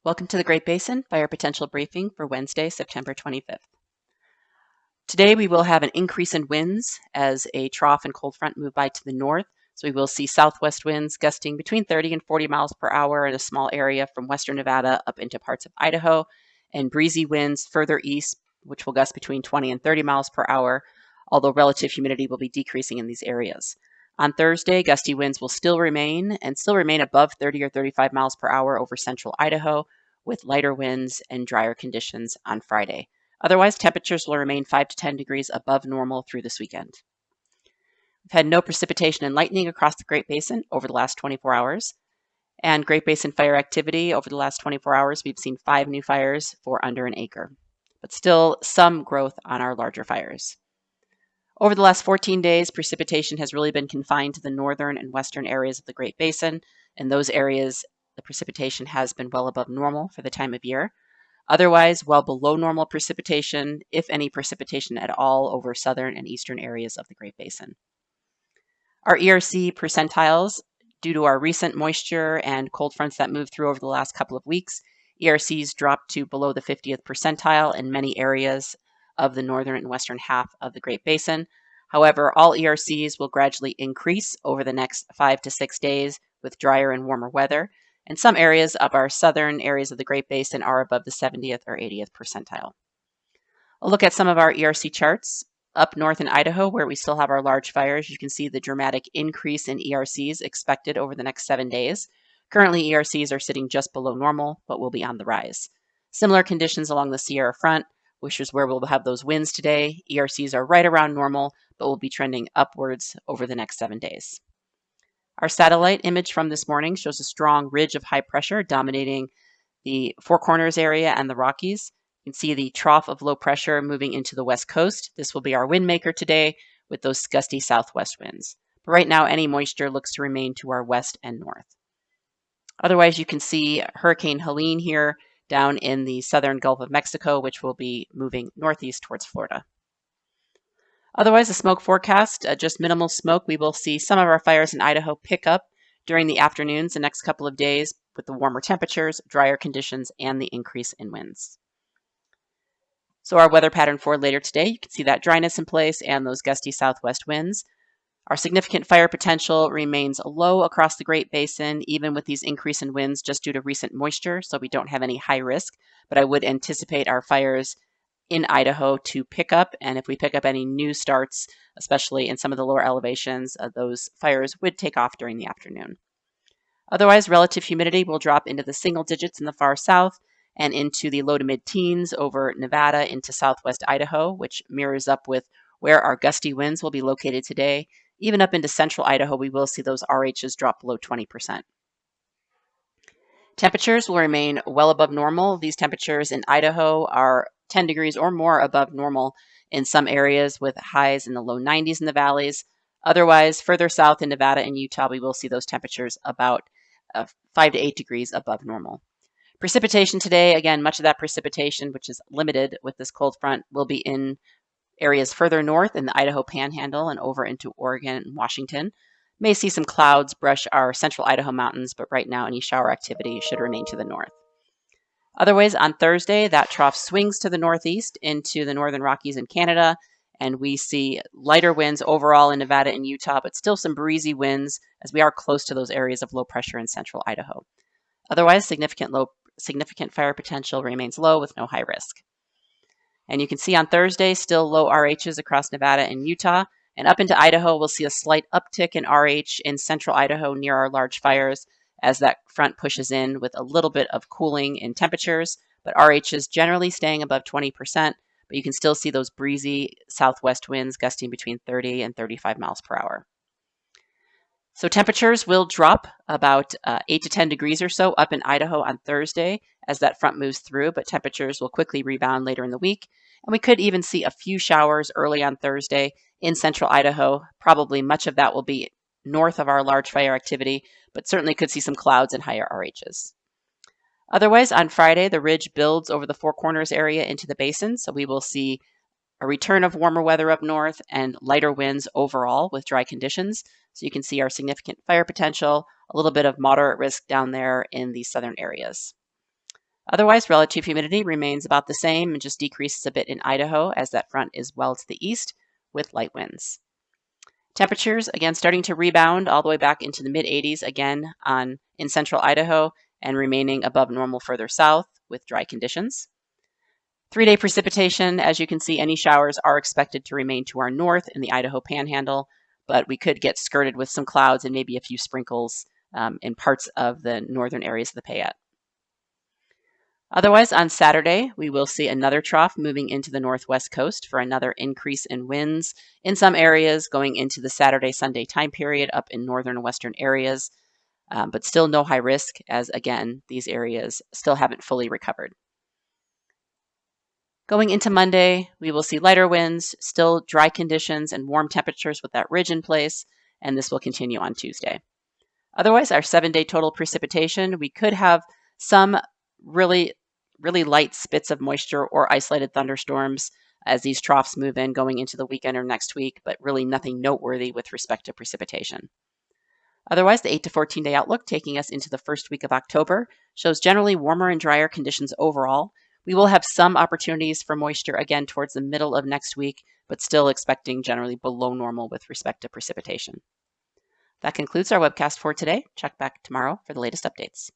Welcome to the Great Basin Fire Potential Briefing for Wednesday, September 25th. Today we will have an increase in winds as a trough and cold front move by to the north. So we will see southwest winds gusting between 30 and 40 miles per hour in a small area from western Nevada up into parts of Idaho, and breezy winds further east, which will gust between 20 and 30 miles per hour, although relative humidity will be decreasing in these areas. On Thursday, gusty winds will still remain above 30 or 35 miles per hour over central Idaho, with lighter winds and drier conditions on Friday. Otherwise, temperatures will remain 5 to 10 degrees above normal through this weekend. We've had no precipitation and lightning across the Great Basin over the last 24 hours. And Great Basin fire activity over the last 24 hours, we've seen 5 new fires for under an acre, but still some growth on our larger fires. Over the last 14 days, precipitation has really been confined to the northern and western areas of the Great Basin. In those areas, the precipitation has been well above normal for the time of year. Otherwise, well below normal precipitation, if any precipitation at all, over southern and eastern areas of the Great Basin. Our ERC percentiles, due to our recent moisture and cold fronts that moved through over the last couple of weeks, ERCs dropped to below the 50th percentile in many areas of the northern and western half of the Great Basin. However, all ERCs will gradually increase over the next 5 to 6 days with drier and warmer weather, and some areas of our southern areas of the Great Basin are above the 70th or 80th percentile. A look at some of our ERC charts. Up north in Idaho, where we still have our large fires, you can see the dramatic increase in ERCs expected over the next 7 days. Currently, ERCs are sitting just below normal, but will be on the rise. Similar conditions along the Sierra front, which is where we'll have those winds today. ERCs are right around normal, but will be trending upwards over the next 7 days. Our satellite image from this morning shows a strong ridge of high pressure dominating the Four Corners area and the Rockies. You can see the trough of low pressure moving into the west coast. This will be our wind maker today with those gusty southwest winds. But right now, any moisture looks to remain to our west and north. Otherwise, you can see Hurricane Helene here down in the southern Gulf of Mexico, which will be moving northeast towards Florida. Otherwise, the smoke forecast, just minimal smoke. We will see some of our fires in Idaho pick up during the afternoons the next couple of days with the warmer temperatures, drier conditions, and the increase in winds. So our weather pattern for later today, you can see that dryness in place and those gusty southwest winds. Our significant fire potential remains low across the Great Basin, even with these increase in winds just due to recent moisture, so we don't have any high risk, but I would anticipate our fires in Idaho to pick up, and if we pick up any new starts, especially in some of the lower elevations, those fires would take off during the afternoon. Otherwise, relative humidity will drop into the single digits in the far south and into the low to mid-teens over Nevada into southwest Idaho, which mirrors up with where our gusty winds will be located today. Even up into central Idaho, we will see those RHs drop below 20%. Temperatures will remain well above normal. These temperatures in Idaho are 10 degrees or more above normal in some areas, with highs in the low 90s in the valleys. Otherwise, further south in Nevada and Utah, we will see those temperatures about 5 to 8 degrees above normal. Precipitation today, again, much of that precipitation, which is limited with this cold front, will be in areas further north in the Idaho Panhandle and over into Oregon and Washington. May see some clouds brush our central Idaho mountains, but right now any shower activity should remain to the north. Otherwise, on Thursday, that trough swings to the northeast into the northern Rockies and Canada, and we see lighter winds overall in Nevada and Utah, but still some breezy winds as we are close to those areas of low pressure in central Idaho. Otherwise, significant fire potential remains low with no high risk. And you can see on Thursday, still low RHs across Nevada and Utah. And up into Idaho, we'll see a slight uptick in RH in central Idaho near our large fires as that front pushes in with a little bit of cooling in temperatures, but RH is generally staying above 20%, but you can still see those breezy southwest winds gusting between 30 and 35 miles per hour. So temperatures will drop about 8 to 10 degrees or so up in Idaho on Thursday as that front moves through, but temperatures will quickly rebound later in the week. And we could even see a few showers early on Thursday in central Idaho. Probably much of that will be north of our large fire activity, but certainly could see some clouds and higher RHs. Otherwise, on Friday, the ridge builds over the Four Corners area into the basin, so we will see a return of warmer weather up north and lighter winds overall with dry conditions. So you can see our significant fire potential, a little bit of moderate risk down there in the southern areas. Otherwise, relative humidity remains about the same and just decreases a bit in Idaho as that front is well to the east with light winds. Temperatures, again, starting to rebound all the way back into the mid-80s again in central Idaho and remaining above normal further south with dry conditions. 3-day precipitation, as you can see, any showers are expected to remain to our north in the Idaho Panhandle, but we could get skirted with some clouds and maybe a few sprinkles in parts of the northern areas of the Payette. Otherwise, on Saturday, we will see another trough moving into the northwest coast for another increase in winds in some areas going into the Saturday-Sunday time period up in northern and western areas, but still no high risk as, again, these areas still haven't fully recovered. Going into Monday, we will see lighter winds, still dry conditions and warm temperatures with that ridge in place, and this will continue on Tuesday. Otherwise, our 7-day total precipitation, we could have some really light spits of moisture or isolated thunderstorms as these troughs move in going into the weekend or next week, but really nothing noteworthy with respect to precipitation. Otherwise, the 8 to 14-day outlook taking us into the first week of October shows generally warmer and drier conditions overall. We will have some opportunities for moisture again towards the middle of next week, but still expecting generally below normal with respect to precipitation. That concludes our webcast for today. Check back tomorrow for the latest updates.